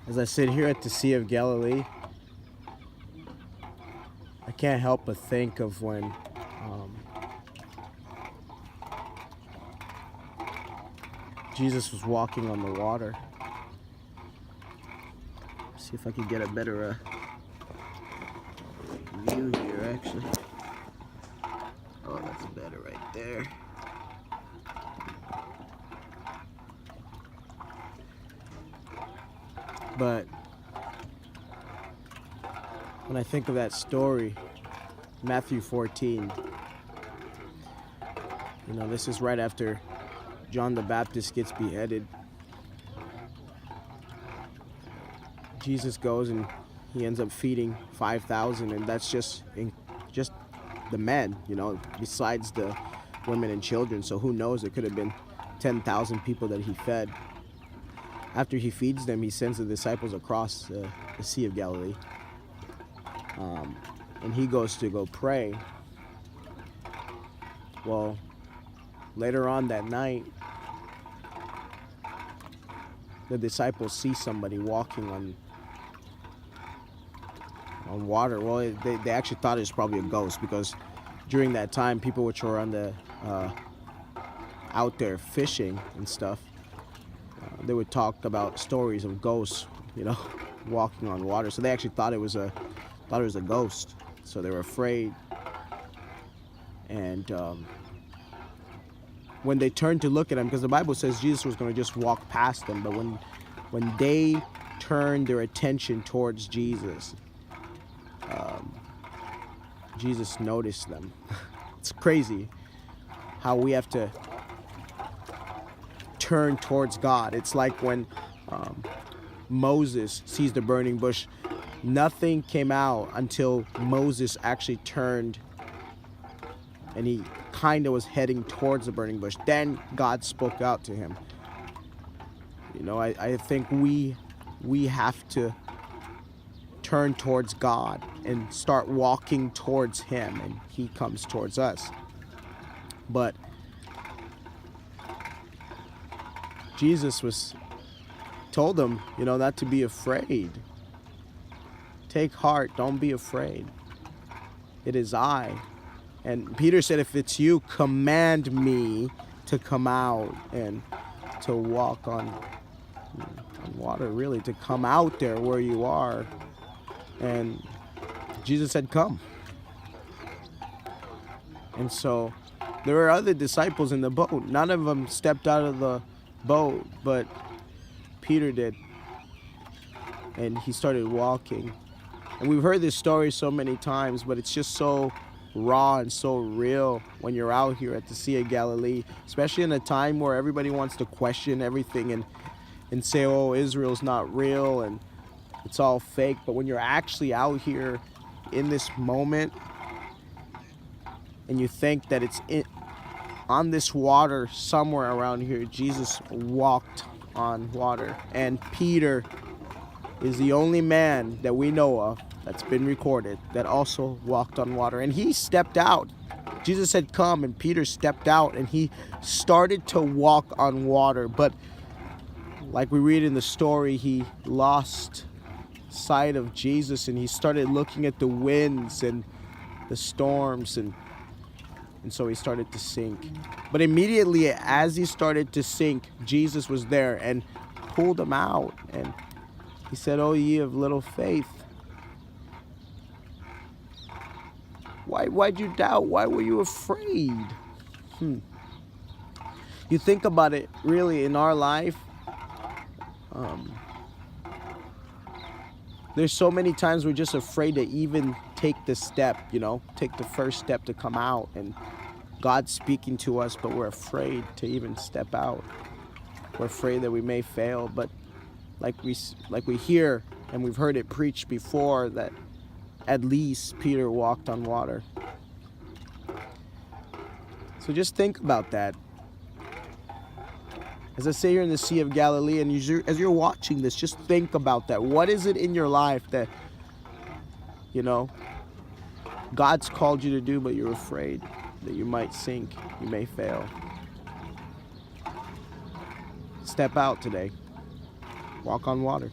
As I sit here at the Sea of Galilee, I can't help but think of when Jesus was walking on the water. See if I can get a better view here, actually. Oh, that's better right there. But when I think of that story, Matthew 14, this is right after John the Baptist gets beheaded. Jesus goes and he ends up feeding 5,000, and that's just the men, besides the women and children. So who knows, it could have been 10,000 people that he fed. After he feeds them, he sends the disciples across the Sea of Galilee. And he goes to go pray. Well, later on that night, the disciples see somebody walking on water. Well, they actually thought it was probably a ghost, because during that time, people which were on the out there fishing and stuff, they would talk about stories of ghosts, walking on water. So they actually thought it was a ghost. So they were afraid. And when they turned to look at him, because the Bible says Jesus was going to just walk past them, but when they turned their attention towards Jesus, Jesus noticed them. It's crazy how we have to turn towards God. It's like when Moses sees the burning bush. Nothing came out until Moses actually turned and he kind of was heading towards the burning bush. Then God spoke out to him. I think we have to turn towards God and start walking towards him, and he comes towards us. But Jesus told them, not to be afraid. Take heart, don't be afraid. It is I. And Peter said, if it's you, command me to come out and to walk on water, really, to come out there where you are. And Jesus said, come. And so there were other disciples in the boat. None of them stepped out of the boat, but Peter did. And he started walking. And we've heard this story so many times, but it's just so raw and so real when you're out here at the Sea of Galilee, especially in a time where everybody wants to question everything and say, oh, Israel's not real and it's all fake. But when you're actually out here in this moment and you think that it's on this water somewhere around here, Jesus walked on water. And Peter is the only man that we know of that's been recorded that also walked on water. And he stepped out. Jesus said, come, and Peter stepped out and he started to walk on water. But like we read in the story, he lost sight of Jesus and he started looking at the winds and the storms, and so he started to sink. But immediately as he started to sink, Jesus was there and pulled him out. And he said, oh, ye of little faith, why'd you doubt? Why were you afraid? You think about it, really, in our life, there's so many times we're just afraid to even take the step, take the first step to come out. And God's speaking to us, but we're afraid to even step out. We're afraid that we may fail. But like we hear, and we've heard it preached before, that at least Peter walked on water. So just think about that. As I say here in the Sea of Galilee, and as you're watching this, just think about that. What is it in your life that, God's called you to do, but you're afraid that you might sink, you may fail? Step out today. Walk on water.